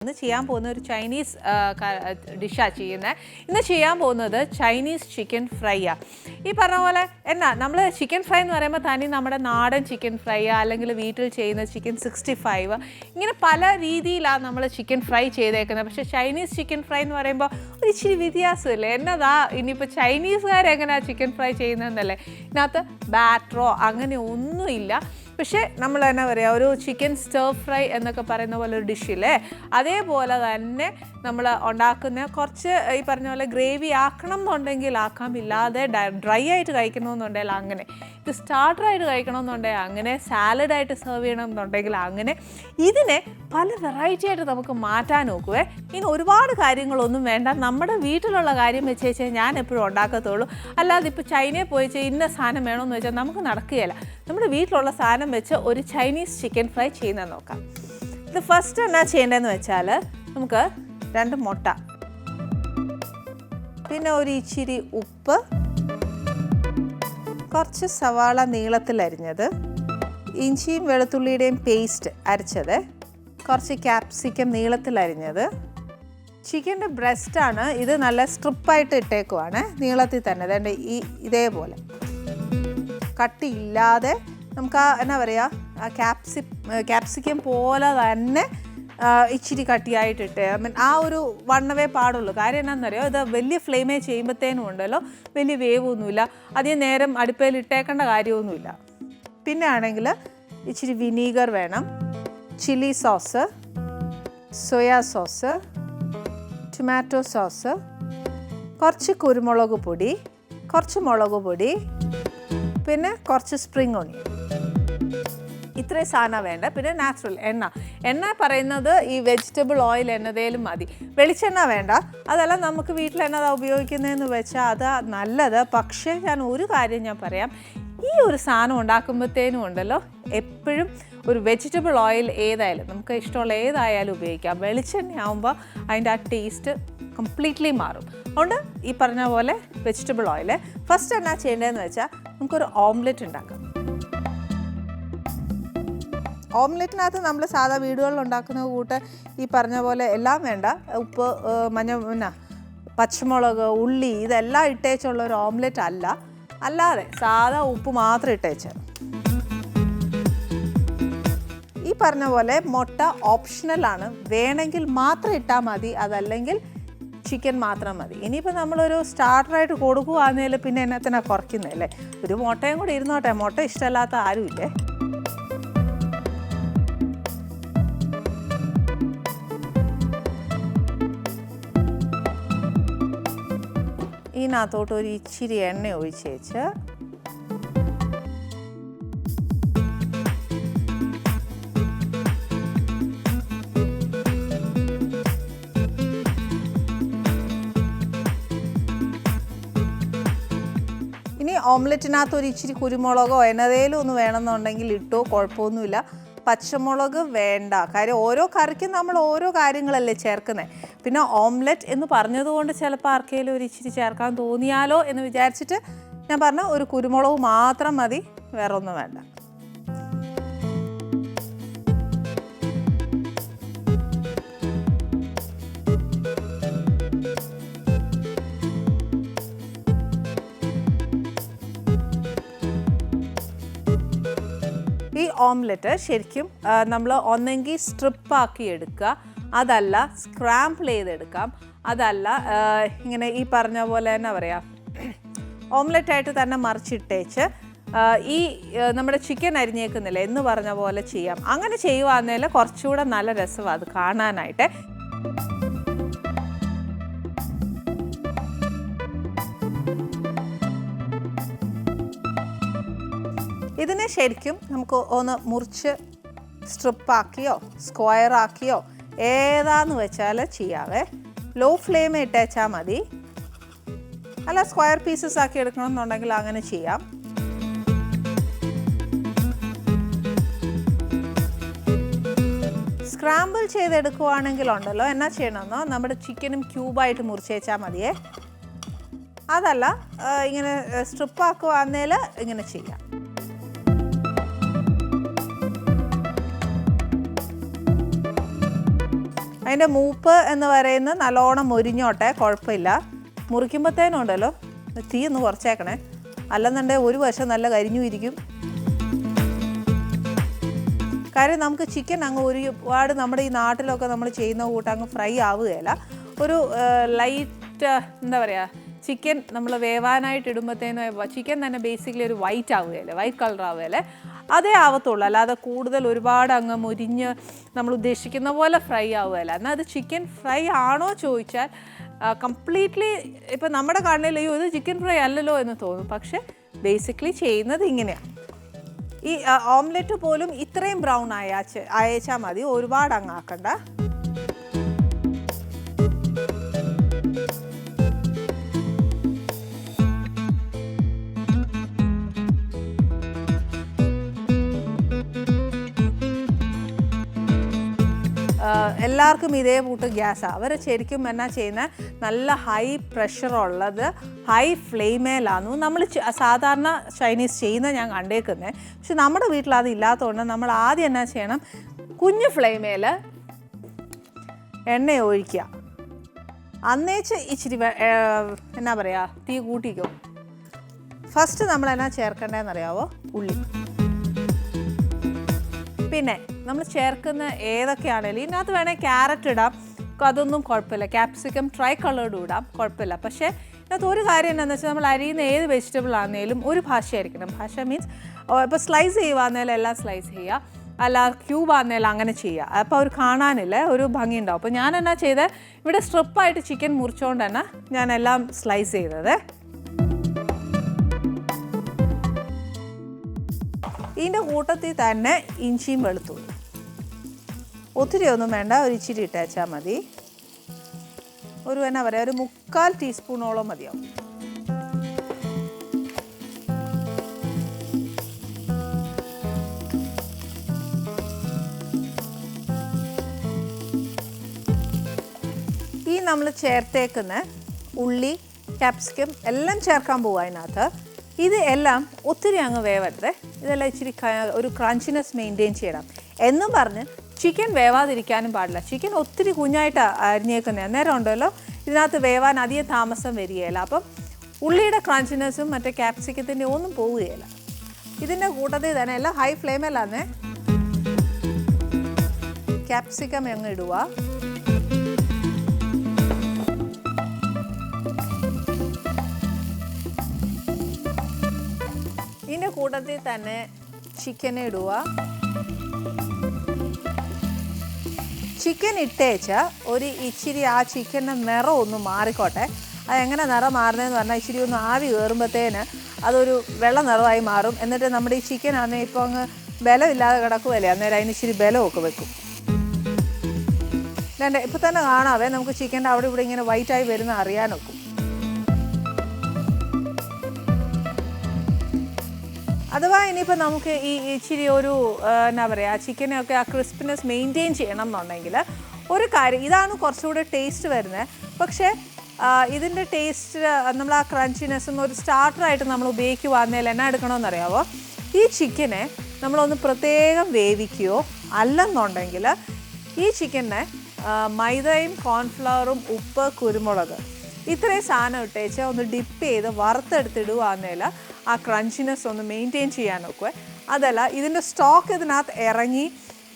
ഇന്ന് ചെയ്യാൻ പോകുന്ന ഒരു ചൈനീസ് ഡിഷാണ് ചെയ്യുന്നത്. ഇന്ന് ചെയ്യാൻ പോകുന്നത് ചൈനീസ് ചിക്കൻ ഫ്രൈയാണ്. ഈ പറഞ്ഞ പോലെ നമ്മൾ ചിക്കൻ ഫ്രൈ എന്ന് പറയുമ്പോൾ തനി നമ്മുടെ നാടൻ ചിക്കൻ ഫ്രൈ അല്ലെങ്കിൽ വീട്ടിൽ ചെയ്യുന്ന ചിക്കൻ 65 ഇങ്ങനെ പല രീതിയിലാണ് നമ്മൾ ചിക്കൻ ഫ്രൈ ചെയ്തേക്കുന്നത്. പക്ഷേ ചൈനീസ് ചിക്കൻ ഫ്രൈ എന്ന് പറയുമ്പോൾ ഒരു ഇച്ചിരി വ്യത്യാസമില്ലേ. എന്നതാ ഇനിയിപ്പോൾ ചൈനീസുകാരെങ്ങനെയാണ് ചിക്കൻ ഫ്രൈ ചെയ്യുന്നതെന്നല്ലേ. ഇതിനകത്ത് ബാറ്ററോ അങ്ങനെ ഒന്നുമില്ല. പക്ഷേ നമ്മൾ എന്നാ പറയുക, ഒരു ചിക്കൻ സ്റ്റർ ഫ്രൈ എന്നൊക്കെ പറയുന്ന പോലെ ഒരു ഡിഷില്ലേ, അതേപോലെ തന്നെ നമ്മൾ ഉണ്ടാക്കുന്ന കുറച്ച് ഈ പറഞ്ഞ പോലെ ഗ്രേവി ആക്കണം എന്നുണ്ടെങ്കിൽ ആക്കാം, ഇല്ലാതെ ഡ്രൈ ആയിട്ട് കഴിക്കണമെന്നുണ്ടെങ്കിൽ അങ്ങനെ, ഇത് സ്റ്റാർട്ടറായിട്ട് കഴിക്കണമെന്നുണ്ടെങ്കിൽ അങ്ങനെ, സാലഡായിട്ട് സെർവ് ചെയ്യണമെന്നുണ്ടെങ്കിൽ അങ്ങനെ, ഇതിനെ പല വെറൈറ്റി ആയിട്ട് നമുക്ക് മാറ്റാൻ നോക്കുവേ. ഇനി ഒരുപാട് കാര്യങ്ങളൊന്നും വേണ്ട, നമ്മുടെ വീട്ടിലുള്ള കാര്യം വെച്ച് വെച്ചാൽ ഞാൻ എപ്പോഴും ഉണ്ടാക്കത്തുള്ളൂ. അല്ലാതെ ഇപ്പോൾ ചൈനയിൽ പോയി ഇന്ന സാധനം വേണമെന്ന് വെച്ചാൽ നമുക്ക് നടക്കുകയില്ല. നമ്മുടെ വീട്ടിലുള്ള സാധനം വെച്ച് ഒരു ചൈനീസ് ചിക്കൻ ഫ്രൈ ചെയ്യുന്നത് നോക്കാം. ഇത് ഫസ്റ്റ് എന്നാ ചെയ്യേണ്ടതെന്ന് വെച്ചാൽ നമുക്ക് 2 മുട്ട, പിന്നെ ഒരു ഇച്ചിരി ഉപ്പ്, കുറച്ച് സവാള നീളത്തിലരിഞ്ഞത്, ഇഞ്ചിയും വെളുത്തുള്ളിയുടെയും പേസ്റ്റ് അരച്ചത്, കുറച്ച് ക്യാപ്സിക്കം നീളത്തിലരിഞ്ഞത്, ചിക്കൻ്റെ ബ്രസ്റ്റാണ് ഇത്, നല്ല സ്ട്രിപ്പായിട്ട് ഇട്ടേക്കുവാണ് നീളത്തിൽ തന്നെ. അതുകൊണ്ട് ഇതേപോലെ കട്ടിയില്ലാതെ നമുക്ക് എന്നാ പറയുക, ക്യാപ്സിക്കം പോലെ തന്നെ ഇച്ചിരി കട്ടിയായിട്ടിട്ട്, ആ ഒരു വണ്ണവേ പാടുള്ളൂ. കാര്യം എന്നാണെന്നറിയോ, ഇത് വലിയ ഫ്ലെയിമേ ചെയ്യുമ്പോഴത്തേനും ഉണ്ടല്ലോ വലിയ വേവൊന്നുമില്ല, അധികം നേരം അടുപ്പയിൽ ഇട്ടേക്കേണ്ട കാര്യമൊന്നുമില്ല. പിന്നെ ആണെങ്കിൽ ഇച്ചിരി വിനീഗർ വേണം, chilli sauce, soya sauce, tomato sauce, കുറച്ച് കുരുമുളക് പൊടി, കുറച്ച് മുളക് പൊടി, പിന്നെ കുറച്ച് സ്പ്രിംഗ് ഓണിയൻ. ഇത്രയും സാധനം വേണ്ട. പിന്നെ നാച്ചുറൽ എണ്ണ പറയുന്നത് ഈ വെജിറ്റബിൾ ഓയിൽ എന്നതേലും മതി, വെളിച്ചെണ്ണ വേണ്ട. അതല്ല നമുക്ക് വീട്ടിൽ എന്നതാ ഉപയോഗിക്കുന്നതെന്ന് വെച്ചാൽ അതാ നല്ലത്. പക്ഷേ ഞാൻ ഒരു കാര്യം ഞാൻ പറയാം, ഈ ഒരു സാധനം ഉണ്ടാക്കുമ്പോഴത്തേനും ഉണ്ടല്ലോ എപ്പോഴും ഒരു വെജിറ്റബിൾ ഓയിൽ ഏതായാലും നമുക്ക് ഇഷ്ടമുള്ള ഏതായാലും ഉപയോഗിക്കാം. വെളിച്ചെണ്ണ ആകുമ്പോൾ അതിൻ്റെ ആ ടേസ്റ്റ് കംപ്ലീറ്റ്ലി മാറും. അതുകൊണ്ട് ഈ പറഞ്ഞ പോലെ വെജിറ്റബിൾ ഓയിൽ. ഫസ്റ്റ് എന്നാ ചെയ്യേണ്ടതെന്ന് വെച്ചാൽ നമുക്കൊരു ഓംലെറ്റ് ഉണ്ടാക്കാം. ഓംലെറ്റിനകത്ത് നമ്മൾ സാധാ വീടുകളിൽ ഉണ്ടാക്കുന്ന കൂട്ട് ഈ പറഞ്ഞ പോലെ എല്ലാം വേണ്ട, ഉപ്പ്, പച്ചമുളക്, ഉള്ളി ഇതെല്ലാം ഇട്ടേച്ചുള്ള ഒരു ഓംലെറ്റ് അല്ല, അല്ലാതെ സാധാ ഉപ്പ് മാത്രം ഇട്ടേച്ച്. ഈ പറഞ്ഞ പോലെ മുട്ട ഓപ്ഷണലാണ്, വേണമെങ്കിൽ മാത്രം ഇട്ടാൽ മതി, അതല്ലെങ്കിൽ ചിക്കൻ മാത്രം മതി. ഇനിയിപ്പോൾ നമ്മളൊരു സ്റ്റാർട്ടറായിട്ട് കൊടുക്കുകയാണെങ്കിൽ പിന്നെ എന്നത്തിനാണ് കുറയ്ക്കുന്നതല്ലേ, ഒരു മുട്ടയും കൂടി ഇരുന്നോട്ടെ, മുട്ട ഇഷ്ടമല്ലാത്ത ആരുമില്ലേ. ഇതിനകത്തോട്ട് ഒരു ഇച്ചിരി എണ്ണ ഒഴിച്ചേച്ച് ഇനി ഓംലെറ്റിനകത്ത് ഒരു ഇച്ചിരി കുരുമുളകോ എന്നതേലും ഒന്ന് വേണമെന്നുണ്ടെങ്കിൽ ഇട്ടോ, കുഴപ്പമൊന്നുമില്ല. പച്ചമുളക് വേണ്ട, കാര്യം ഓരോ കറിക്കും നമ്മൾ ഓരോ കാര്യങ്ങളല്ലേ ചേർക്കുന്നത്. പിന്നെ ഓംലെറ്റ് എന്ന് പറഞ്ഞതുകൊണ്ട് ചിലപ്പോൾ ആർക്കെങ്കിലും ഒരു ഇച്ചിരി ചേർക്കാൻ തോന്നിയാലോ എന്ന് വിചാരിച്ചിട്ട് ഞാൻ പറഞ്ഞ ഒരു കുരുമുളക് മാത്രം മതി, വേറെ ഒന്നും വേണ്ട. ഈ ഓംലെറ്റ് ശരിക്കും നമ്മൾ ഒന്നെങ്കിൽ സ്ട്രിപ്പാക്കി എടുക്കുക, അതല്ല സ്ക്രാമ്പിൾ ചെയ്തെടുക്കാം, അതല്ല ഇങ്ങനെ ഈ പറഞ്ഞ പോലെ എന്നാ പറയുക, ഓംലെറ്റായിട്ട് തന്നെ മറിച്ചിട്ടേച്ച് ഈ നമ്മുടെ ചിക്കൻ അരിഞ്ഞേക്കുന്നില്ല എന്ന് പറഞ്ഞ പോലെ ചെയ്യാം. അങ്ങനെ ചെയ്യുവാന്നേൽ കുറച്ചുകൂടെ നല്ല രസമാണ് അത് കാണാനായിട്ട്. ഇതിനെ ശരിക്കും നമുക്ക് ഒന്ന് മുറിച്ച് സ്ട്രിപ്പാക്കിയോ സ്ക്വയറാക്കിയോ ഏതാന്ന് വെച്ചാൽ ചെയ്യാവേ. ലോ ഫ്ലെയിം ഇട്ടേച്ചാൽ മതി, അല്ല സ്ക്വയർ പീസസ് ആക്കി എടുക്കണമെന്നുണ്ടെങ്കിൽ അങ്ങനെ ചെയ്യാം. സ്ക്രാമ്പിൾ ചെയ്തെടുക്കുവാണെങ്കിലുണ്ടല്ലോ എന്നാ ചെയ്യണമെന്നോ, നമ്മുടെ ചിക്കനും ക്യൂബായിട്ട് മുറിച്ചേച്ചാൽ മതിയേ. അതല്ല ഇങ്ങനെ സ്ട്രിപ്പാക്കുവാന്നേൽ ഇങ്ങനെ ചെയ്യാം. അതിൻ്റെ മൂപ്പ് എന്ന് പറയുന്നത് നല്ലോണം മൊരിഞ്ഞോട്ടെ, കുഴപ്പമില്ല. മുറിക്കുമ്പോഴത്തേനുണ്ടല്ലോ തീ ഒന്ന് കുറച്ചേക്കണേ, അല്ലെന്നുണ്ടെങ്കിൽ ഒരു വശം നല്ല കരിഞ്ഞു ഇരിക്കും. കാര്യം നമുക്ക് ചിക്കൻ അങ്ങ് ഒരുപാട് നമ്മുടെ ഈ നാട്ടിലൊക്കെ നമ്മൾ ചെയ്യുന്ന കൂട്ട് അങ്ങ് ഫ്രൈ ആവുകയില്ല. ഒരു ലൈറ്റ് എന്താ പറയുക, ചിക്കൻ നമ്മൾ വേവാനായിട്ട് ഇടുമ്പോഴത്തേനും ചിക്കൻ തന്നെ ബേസിക്കലി ഒരു വൈറ്റ് ആവുകയല്ലേ, വൈറ്റ് കളർ ആവുകയല്ലേ, അതേ ആവത്തുള്ളൂ. അല്ലാതെ കൂടുതൽ ഒരുപാട് അങ്ങ് മുരിഞ്ഞ് നമ്മൾ ഉദ്ദേശിക്കുന്ന പോലെ ഫ്രൈ ആവുകയല്ല. എന്നാൽ അത് ചിക്കൻ ഫ്രൈ ആണോ ചോദിച്ചാൽ കംപ്ലീറ്റ്ലി ഇപ്പം നമ്മുടെ കണ്ണിൽ ഇത് ചിക്കൻ ഫ്രൈ അല്ലല്ലോ എന്ന് തോന്നും. പക്ഷേ ബേസിക്കലി ചെയ്യുന്നത് ഇങ്ങനെയാണ്. ഈ ഓംലെറ്റ് പോലും ഇത്രയും ബ്രൗൺ അയച്ചാൽ മതി, ഒരുപാട് അങ്ങ് ആക്കണ്ട. എല്ലാവർക്കും ഇതേ കൂട്ട് ഗ്യാസാണ്. അവർ ശരിക്കും എന്നാ ചെയ്യുന്നത്, നല്ല ഹൈ പ്രഷറുള്ളത് ഹൈ ഫ്ലെയിമേലാണ് നമ്മൾ സാധാരണ ചൈനീസ് ചെയ്യുന്നത് ഞാൻ കണ്ടേക്കുന്നത്. പക്ഷെ നമ്മുടെ വീട്ടിൽ അത് ഇല്ലാത്തതുകൊണ്ട് നമ്മൾ ആദ്യം എന്നാ ചെയ്യണം, കുഞ്ഞു ഫ്ലെയിമേൽ എണ്ണ ഒഴിക്കുക. അന്നേച്ച് ഇച്ചിരി എന്നാ പറയുക, തീ കൂട്ടിക്കോ. ഫസ്റ്റ് നമ്മൾ എന്നാ ചേർക്കേണ്ടതെന്നറിയാവോ, ഉള്ളി. പിന്നെ നമ്മൾ ചേർക്കുന്ന ഏതൊക്കെയാണെങ്കിലും ഇതിനകത്ത് വേണമെങ്കിൽ ക്യാരറ്റ് ഇടാം, അതൊന്നും കുഴപ്പമില്ല. ക്യാപ്സിക്കം ട്രൈ കളേർഡും ഇടാം, കുഴപ്പമില്ല. പക്ഷേ ഇതിനകത്ത് ഒരു കാര്യം എന്താണെന്ന് വെച്ചാൽ നമ്മൾ അരിയുന്ന ഏത് വെജിറ്റബിൾ ആണെങ്കിലും ഒരു ഭാഷയായിരിക്കണം. ഭാഷ മീൻസ് ഇപ്പോൾ സ്ലൈസ് ചെയ്യുവാന്നേലും എല്ലാം സ്ലൈസ് ചെയ്യുക, അല്ല ക്യൂബ് ആണെന്നേലും അങ്ങനെ ചെയ്യുക. അപ്പോൾ അവർ കാണാനില്ല, ഒരു ഭംഗി ഉണ്ടാവും. അപ്പോൾ ഞാൻ എന്നാ ചെയ്തത്, ഇവിടെ സ്ട്രിപ്പായിട്ട് ചിക്കൻ മുറിച്ചുകൊണ്ട് തന്നെ ഞാൻ എല്ലാം സ്ലൈസ് ചെയ്തത്. ഇതിൻ്റെ കൂട്ടത്തിൽ തന്നെ ഇഞ്ചിയും വെളുത്തുള്ളി, ഒത്തിരി ഒന്നും വേണ്ട, ഒരു ഇച്ചിരി ഇട്ടേച്ചാൽ മതി. ഒരു എന്നാ പറയുക, ഒരു 3/4 ടീസ്പൂണോളം മതിയാവും. ഈ നമ്മൾ ചേർത്തേക്കുന്ന ഉള്ളി ക്യാപ്സിക്കം എല്ലാം ചേർക്കാൻ പോവുക അതിനകത്ത്. ഇത് എല്ലാം ഒത്തിരി അങ്ങ് വേവരുത്, ഇതെല്ലാം ഇച്ചിരി ഒരു ക്രഞ്ചിനെസ് മെയിൻറ്റെയിൻ ചെയ്യണം. എന്നും പറഞ്ഞ് ചിക്കൻ വേവാതിരിക്കാനും പാടില്ല. ചിക്കൻ ഒത്തിരി കുഞ്ഞായിട്ട് അരിഞ്ഞേക്കുന്നത്, അന്നേരം ഉണ്ടല്ലോ ഇതിനകത്ത് വേവാൻ അധികം താമസം വരികയില്ല. അപ്പം ഉള്ളിയുടെ ക്രഞ്ചിനെസ്സും മറ്റേ ക്യാപ്സിക്കത്തിൻ്റെ ഒന്നും പോവുകയില്ല. ഇതിൻ്റെ കൂട്ടത്തിൽ തന്നെ എല്ലാം ഹൈ ഫ്ലെയിമിലാണ് ക്യാപ്സിക്കം അങ്ങ് ഇടുക. ഇതിൻ്റെ കൂട്ടത്തിൽ തന്നെ ചിക്കൻ ഇടുക. ചിക്കൻ ഇട്ടേച്ച ഒരു ഇച്ചിരി ആ ചിക്കൻ്റെ നിറം ഒന്ന് മാറിക്കോട്ടെ. അതെങ്ങനെ നിറം മാറുന്നതെന്ന് പറഞ്ഞാൽ ഇച്ചിരി ഒന്ന് ആവി കയറുമ്പോഴത്തേന് അതൊരു വെള്ള നിറമായി മാറും. എന്നിട്ട് നമ്മുടെ ഈ ചിക്കൻ ആണെങ്കിൽ ഇപ്പോൾ അങ്ങ് ബലമില്ലാതെ കിടക്കുമല്ലേ, അന്നേരം അതിന് ഇച്ചിരി ബലമൊക്കെ വെക്കും. ഇപ്പോൾ തന്നെ കാണാവേ, നമുക്ക് ചിക്കൻ്റെ അവിടെ ഇവിടെ ഇങ്ങനെ വൈറ്റായി വരുന്ന അറിയാനൊക്കും. അഥവാ ഇനിയിപ്പോൾ നമുക്ക് ഈ ഇച്ചിരി ഒരു എന്നാ പറയുക, ചിക്കനൊക്കെ ആ ക്രിസ്പിനെസ് മെയിൻറ്റെയിൻ ചെയ്യണം എന്നുണ്ടെങ്കിൽ ഒരു കാര്യം, ഇതാണ് കുറച്ചുകൂടെ ടേസ്റ്റ് വരുന്നത്. പക്ഷേ ഇതിൻ്റെ ടേസ്റ്റ് നമ്മൾ ആ ക്രഞ്ചിനെസ് ഒരു സ്റ്റാർട്ടറായിട്ട് നമ്മൾ ഉപയോഗിക്കുവാന്നേൽ എന്നാ എടുക്കണമെന്നറിയാവോ, ഈ ചിക്കനെ നമ്മളൊന്ന് പ്രത്യേകം വേവിക്കുകയോ അല്ലെന്നുണ്ടെങ്കിൽ ഈ ചിക്കനെ മൈദയും കോൺഫ്ലവറും ഉപ്പ് കുരുമുളക് ഇത്രയും സാധനം ഇട്ടേച്ച് ഒന്ന് ഡിപ്പ് ചെയ്ത് വറുത്തെടുത്തിടുവാന്നേൽ ആ ക്രഞ്ചിനെസ് ഒന്ന് മെയിൻറ്റെയിൻ ചെയ്യാൻ നോക്കുക. അതല്ല, ഇതിൻ്റെ സ്റ്റോക്ക് ഇതിനകത്ത് ഇറങ്ങി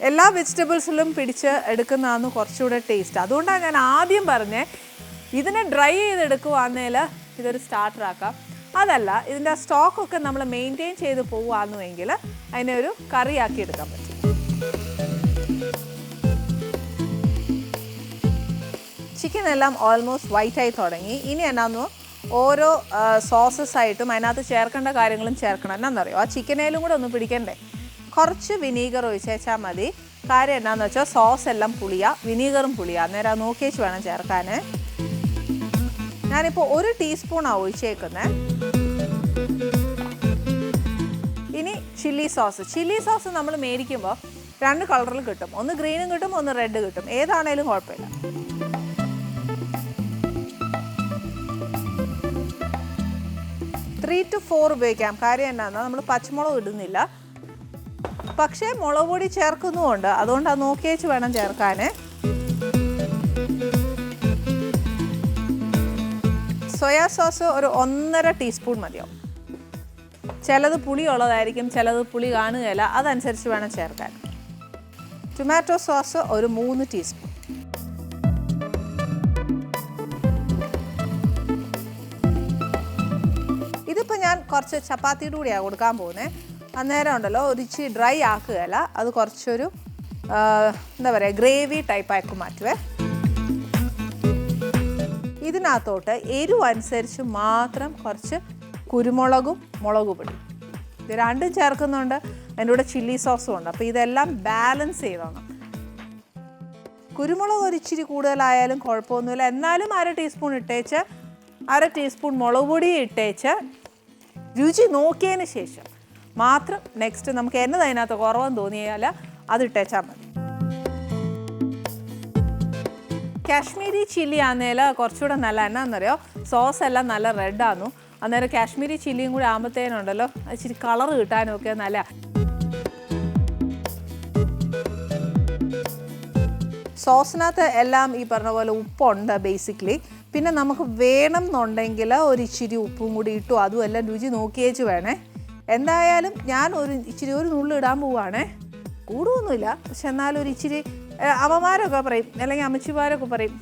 എല്ലാ വെജിറ്റബിൾസിലും പിടിച്ച് എടുക്കുന്നതാണ് കുറച്ചുകൂടെ ടേസ്റ്റ്. അതുകൊണ്ടാണ് ഞാൻ ആദ്യം പറഞ്ഞത് ഇതിനെ ഡ്രൈ ചെയ്തെടുക്കുവാന്നേൽ ഇതൊരു സ്റ്റാർട്ടറാക്കാം. അതല്ല, ഇതിൻ്റെ സ്റ്റോക്കൊക്കെ നമ്മൾ മെയിൻറ്റെയിൻ ചെയ്ത് പോവുകയാണെന്നുവെങ്കിൽ അതിനെ ഒരു കറിയാക്കി എടുക്കാൻ പറ്റും. ചിക്കൻ എല്ലാം ഓൾമോസ്റ്റ് വൈറ്റായി തുടങ്ങി. ഇനി എന്നാന്ന് ഓരോ സോസസ് ആയിട്ടും അതിനകത്ത് ചേർക്കേണ്ട കാര്യങ്ങളും ചേർക്കണം. എന്നാന്നറിയോ, ആ ചിക്കനേലും കൂടെ ഒന്ന് പിടിക്കണ്ടേ. കുറച്ച് വിനീഗർ ഒഴിച്ചേച്ചാൽ മതി. കാര്യം എന്നാന്ന് വെച്ചാൽ സോസ് എല്ലാം പുളിയാ, വിനീഗറും പുളിയാ. അന്നേരം നോക്കിയേച്ച് വേണം ചേർക്കാൻ. ഞാനിപ്പോൾ 1 ടീസ്പൂണാണ് ഒഴിച്ചേക്കുന്നത്. ഇനി ചില്ലി സോസ് നമ്മൾ മേടിക്കുമ്പോൾ 2 കളറിൽ കിട്ടും. ഒന്ന് ഗ്രീനും കിട്ടും, ഒന്ന് റെഡ് കിട്ടും. ഏതാണേലും കുഴപ്പമില്ല. 3 to 4 ഉപയോഗിക്കാം. കാര്യം എന്നാന്ന്, നമ്മൾ പച്ചമുളക് ഇടുന്നില്ല, പക്ഷേ മുളക് പൊടി ചേർക്കുന്നുമുണ്ട്. അതുകൊണ്ട് അത് നോക്കിയേച്ച് വേണം ചേർക്കാൻ. സോയാ സോസ് ഒരു 1.5 ടീസ്പൂൺ മതിയാവും. ചിലത് പുളിയുള്ളതായിരിക്കും, ചിലത് പുളി കാണുകയില്ല, അതനുസരിച്ച് വേണം ചേർക്കാൻ. ടൊമാറ്റോ സോസ് ഒരു 3 ടീസ്പൂൺ. ഇതിപ്പോൾ ഞാൻ കുറച്ച് ചപ്പാത്തിയുടെ കൂടെയാണ് കൊടുക്കാൻ പോകുന്നത്. അന്നേരം ഉണ്ടല്ലോ ഒരു ഇച്ചിരി ഡ്രൈ ആക്കുകയല്ല, അത് കുറച്ചൊരു എന്താ പറയുക ഗ്രേവി ടൈപ്പാക്കി മാറ്റുവേ. ഇതിനകത്തോട്ട് എരിവ് അനുസരിച്ച് മാത്രം കുറച്ച് കുരുമുളകും മുളക് പൊടി ഇത് രണ്ടും ചേർക്കുന്നുണ്ട്. അതിൻ്റെ കൂടെ ചില്ലി സോസും ഉണ്ട്. അപ്പോൾ ഇതെല്ലാം ബാലൻസ് ചെയ്തോണം. കുരുമുളക് ഒരു ഇച്ചിരി കൂടുതലായാലും കുഴപ്പമൊന്നുമില്ല. എന്നാലും 1/2 ടീസ്പൂൺ ഇട്ടേച്ച് 1/2 ടീസ്പൂൺ മുളക് പൊടി ഇട്ടേച്ച് രുചി നോക്കിയതിന് ശേഷം മാത്രം നെക്സ്റ്റ് നമുക്ക് എന്നത് അതിനകത്ത് കുറവെന്ന് തോന്നിയാൽ അത് ഇട്ടേച്ചാൽ മതി. കാശ്മീരി ചില്ലി ആണെന്നേൽ കുറച്ചുകൂടെ നല്ല എന്നാന്നറിയോ, സോസ് എല്ലാം നല്ല റെഡാന്നു. അന്നേരം കാശ്മീരി ചില്ലിയും കൂടി ആകുമ്പോഴത്തേനുണ്ടല്ലോ ഇച്ചിരി കളർ കിട്ടാനും ഒക്കെ നല്ല. സോസിനകത്ത് എല്ലാം ഈ പറഞ്ഞ പോലെ ഉപ്പുണ്ട് ബേസിക്കലി. പിന്നെ നമുക്ക് വേണം എന്നുണ്ടെങ്കിൽ ഒരു ഇച്ചിരി ഉപ്പും കൂടി ഇട്ടു, അതും എല്ലാം രുചി നോക്കിയേച്ച് വേണേ. എന്തായാലും ഞാൻ ഒരു നുള്ളി ഇടാൻ പോവുകയാണേ. കൂടുമൊന്നുമില്ല, പക്ഷെ എന്നാലും ഒരു ഇച്ചിരി അമ്മമാരൊക്കെ പറയും, അല്ലെങ്കിൽ അമ്മച്ചിമാരൊക്കെ പറയും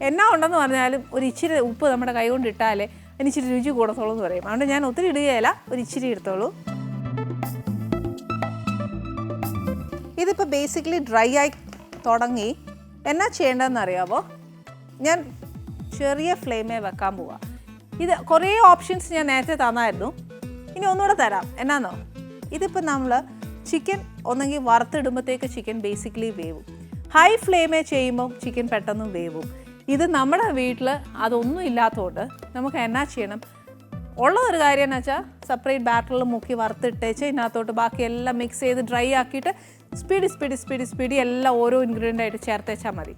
എന്നാ ഉണ്ടെന്ന് പറഞ്ഞാലും ഒരു ഇച്ചിരി ഉപ്പ് നമ്മുടെ കൈ കൊണ്ട് ഇട്ടാലേ അതിന് ഇച്ചിരി രുചി കൂടത്തോളൂ എന്ന് പറയും. അതുകൊണ്ട് ഞാൻ ഒത്തിരി ഇടുകയില്ല, ഒരു ഇച്ചിരി എടുത്തോളൂ. ഇതിപ്പോൾ ബേസിക്കലി ഡ്രൈ ആയി തുടങ്ങി. എന്നാ ചെയ്യേണ്ടതെന്ന് അറിയാമോ, ഞാൻ ചെറിയ ഫ്ലെയിമേ വെക്കാൻ പോവാം. ഇത് കുറേ ഓപ്ഷൻസ് ഞാൻ നേരത്തെ തന്നായിരുന്നു, ഇനി ഒന്നുകൂടെ തരാം. എന്നാന്നോ, ഇതിപ്പോൾ നമ്മൾ ചിക്കൻ ഒന്നെങ്കിൽ വറുത്തിടുമ്പോഴത്തേക്ക് ചിക്കൻ ബേസിക്കലി വേവും. ഹൈ ഫ്ലെയിമേ ചെയ്യുമ്പോൾ ചിക്കൻ പെട്ടെന്ന് വേവും. ഇത് നമ്മുടെ വീട്ടിൽ അതൊന്നും ഇല്ലാത്തതുകൊണ്ട് നമുക്ക് എന്നാ ചെയ്യണം, ഉള്ളതൊരു കാര്യം എന്ന് വെച്ചാൽ സെപ്പറേറ്റ് ബാറ്ററിൽ മുക്കി വറുത്തിട്ടേച്ച് ഇതിനകത്തോട്ട് ബാക്കിയെല്ലാം മിക്സ് ചെയ്ത് ഡ്രൈ ആക്കിയിട്ട് സ്പീഡി എല്ലാം ഓരോ ഇൻഗ്രീഡിയൻ്റ് ആയിട്ട് ചേർത്തേച്ചാൽ മതി.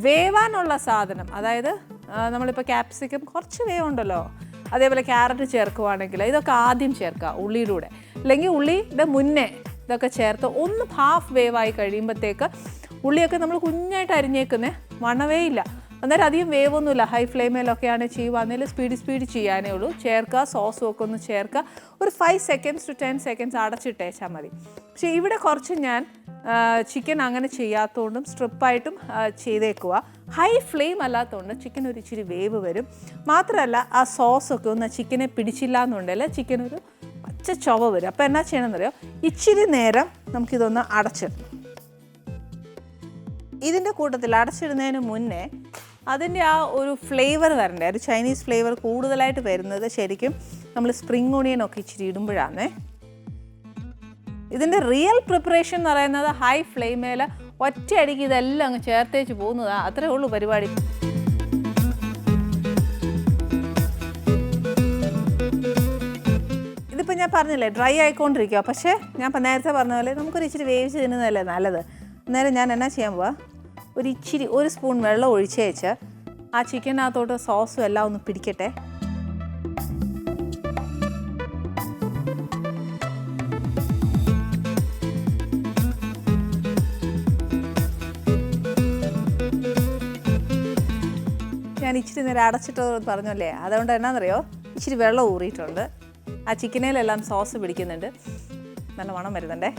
വേവാനുള്ള സാധനം, അതായത് നമ്മളിപ്പോൾ ക്യാപ്സിക്കം കുറച്ച് വേവുണ്ടല്ലോ, അതേപോലെ ക്യാരറ്റ് ചേർക്കുവാണെങ്കിൽ ഇതൊക്കെ ആദ്യം ചേർക്കുക ഉള്ളിയുടെ കൂടെ, അല്ലെങ്കിൽ ഉള്ളിയുടെ മുന്നേ ഇതൊക്കെ ചേർത്ത് ഒന്ന് ഹാഫ് വേവായി കഴിയുമ്പോഴത്തേക്ക് ഉള്ളിയൊക്കെ നമ്മൾ കുഞ്ഞായിട്ട് അരിഞ്ഞേക്കുന്നത് മണവേ ഇല്ല. അന്നേരം അധികം വേവൊന്നുമില്ല. ഹൈ ഫ്ലെയിമിലൊക്കെയാണ് ചെയ്യുക, അന്നേരം സ്പീഡ് ചെയ്യാനേ ഉള്ളൂ. ചേർക്കുക, സോസും ഒക്കെ ഒന്ന് ചേർക്കുക, ഒരു 5 seconds to 10 seconds അടച്ചിട്ടേച്ചാൽ മതി. പക്ഷേ ഇവിടെ കുറച്ച് ഞാൻ ചിക്കൻ അങ്ങനെ ചെയ്യാത്തതുകൊണ്ടും സ്ട്രിപ്പായിട്ടും ചെയ്തേക്കുക. ഹൈ ഫ്ലെയിം അല്ലാത്തതുകൊണ്ട് ചിക്കൻ ഒരു ഇച്ചിരി വേവ് വരും. മാത്രമല്ല ആ സോസൊക്കെ ഒന്ന് ചിക്കനെ പിടിച്ചില്ല എന്നുണ്ടെങ്കിൽ ചിക്കൻ ഒരു പച്ച ചുവ വരും. അപ്പോൾ എന്നാ ചെയ്യണമെന്നറിയോ, ഇച്ചിരി നേരം നമുക്കിതൊന്ന് അടച്ചിടണം. ഇതിൻ്റെ കൂട്ടത്തിൽ അടച്ചിടുന്നതിന് മുന്നേ അതിൻ്റെ ആ ഒരു ഫ്ലേവർ വരണ്ടേ, ഒരു ചൈനീസ് ഫ്ലേവർ കൂടുതലായിട്ട് വരുന്നത് ശരിക്കും നമ്മൾ സ്പ്രിംഗ് ഓണിയനൊക്കെ ഇച്ചിരി ഇടുമ്പോഴാണ്. ഇതിൻ്റെ റിയൽ പ്രിപ്പറേഷൻ എന്ന് പറയുന്നത് ഹൈ ഫ്ലെയിമേൽ ഒറ്റയടിക്ക് ഇതെല്ലാം അങ്ങ് ചേർത്തേച്ച് പോകുന്നതാണ്. അത്രേ ഉള്ളൂ പരിപാടി. ഇതിപ്പോൾ ഞാൻ പറഞ്ഞില്ലേ ഡ്രൈ ആയിക്കൊണ്ടിരിക്കുക, പക്ഷേ ഞാൻ നേരത്തെ പറഞ്ഞ പോലെ നമുക്കൊരു ഇച്ചിരി വേവിച്ച് തിന്നുന്നതല്ലേ നല്ലത്. അന്നേരം ഞാൻ എന്നാ ചെയ്യാൻ പോവാ, ഒരു സ്പൂൺ വെള്ളം ഒഴിച്ചേച്ച് ആ ചിക്കനകത്തോട്ട് സോസും എല്ലാം ഒന്ന് പിടിക്കട്ടെ. ഞാൻ ഇച്ചിരി നേരം അടച്ചിട്ട് പറഞ്ഞല്ലേ, അതുകൊണ്ട് എന്നാണെന്നറിയോ, ഇച്ചിരി വെള്ളം ഊറിയിട്ടുണ്ട്. ആ ചിക്കനിലെല്ലാം സോസ് പിടിക്കുന്നുണ്ട്, നല്ല മണം വരുന്നുണ്ടേ.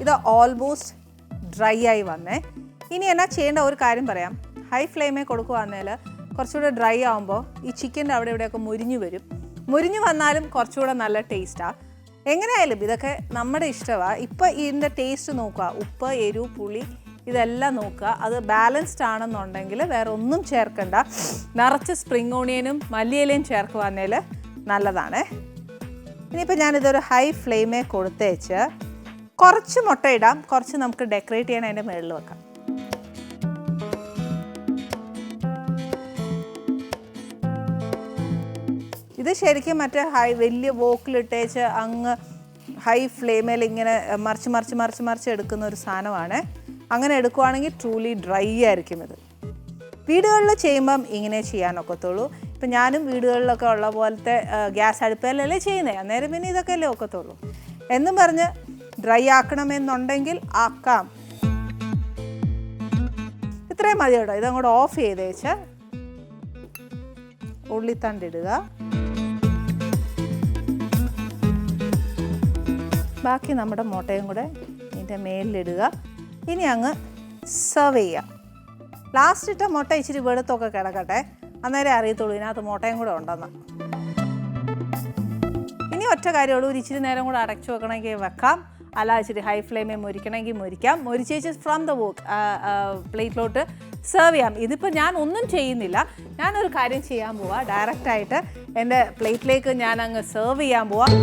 ഇത് ഓൾമോസ്റ്റ് ഡ്രൈ ആയി വന്നേ. ഇനി എന്നാ ചെയ്യേണ്ട ഒരു കാര്യം പറയാം. ഹൈ ഫ്ലെയിമേ കൊടുക്കുകയാണെങ്കിൽ കുറച്ചുകൂടെ ഡ്രൈ ആകുമ്പോൾ ഈ ചിക്കൻ്റെ അവിടെ ഇവിടെയൊക്കെ മുരിഞ്ഞു വരും. മുരിഞ്ഞു വന്നാലും കുറച്ചുകൂടെ നല്ല ടേസ്റ്റാണ്. എങ്ങനെയായാലും ഇതൊക്കെ നമ്മുടെ ഇഷ്ടമാണ്. ഇപ്പോൾ ഇതിൻ്റെ ടേസ്റ്റ് നോക്കുക, ഉപ്പ്, എരിവ്, പുളി ഇതെല്ലാം നോക്കുക. അത് ബാലൻസ്ഡ് ആണെന്നുണ്ടെങ്കിൽ വേറെ ഒന്നും ചേർക്കണ്ട. നിറച്ച് സ്പ്രിംഗ് ഓണിയനും മല്ലിയിലയും ചേർക്കുവാന്നേൽ നല്ലതാണ്. ഇനിയിപ്പോൾ ഞാനിതൊരു ഹൈ ഫ്ലെയിമേ കൊടുത്തേച്ച് കുറച്ച് മുട്ട ഇടാം, കുറച്ച് നമുക്ക് ഡെക്കറേറ്റ് ചെയ്യാൻ അതിൻ്റെ മുകളിൽ വെക്കാം. ഇത് ശരിക്കും മറ്റേ വലിയ വോക്കിലിട്ടേച്ച് അങ്ങ് ഹൈ ഫ്ലെയിമിൽ ഇങ്ങനെ മറിച്ച് എടുക്കുന്ന ഒരു സാധനമാണ്. അങ്ങനെ എടുക്കുവാണെങ്കിൽ ട്രൂലി ഡ്രൈ ആയിരിക്കും ഇത്. വീടുകളിൽ ചെയ്യുമ്പം ഇങ്ങനെ ചെയ്യാനൊക്കത്തുള്ളൂ. ഇപ്പം ഞാനും വീടുകളിലൊക്കെ ഉള്ള പോലത്തെ ഗ്യാസ് അടുപ്പിലല്ലേ ചെയ്യുന്നത്, അന്നേരം പിന്നെ ഇതൊക്കെ അല്ലേ ഒക്കത്തുള്ളൂ. എന്നും പറഞ്ഞ് ഡ്രൈ ആക്കണമെന്നുണ്ടെങ്കിൽ ആക്കാം. ഇത്രയും മതി കേട്ടോ. ഇതങ്ങോട്ട് ഓഫ് ചെയ്ത് വെച്ച് ഉള്ളിത്തണ്ടിടുക. ബാക്കി നമ്മുടെ മുട്ടയും കൂടെ ഇതിൻ്റെ മേലിലിടുക. ഇനി അങ്ങ് സെർവ് ചെയ്യാം. ലാസ്റ്റ് ഇട്ട മുട്ട ഇച്ചിരി വെളുത്തൊക്കെ കിടക്കട്ടെ, അന്നേരം അറിയത്തുള്ളൂ ഇതിനകത്ത് മുട്ടയും കൂടെ ഉണ്ടെന്ന്. ഇനി ഒറ്റ കാര്യമുള്ളൂ, ഒരു ഇച്ചിരി നേരം കൂടെ അടച്ചു വെക്കണമെങ്കിൽ വെക്കാം, അല്ല ഇച്ചിരി ഹൈ ഫ്ലെയിമിൽ മുരിക്കണമെങ്കിൽ മുരിക്കാം. മുരിച്ചേച്ച് ഫ്രം ദ വോക്ക് പ്ലേറ്റിലോട്ട് സെർവ് ചെയ്യാം. ഇതിപ്പോൾ ഞാൻ ഒന്നും ചെയ്യുന്നില്ല, ഞാനൊരു കാര്യം ചെയ്യാൻ പോവാം. ഡയറക്റ്റായിട്ട് എൻ്റെ പ്ലേറ്റിലേക്ക് ഞാൻ അങ്ങ് സെർവ് ചെയ്യാൻ പോവാം.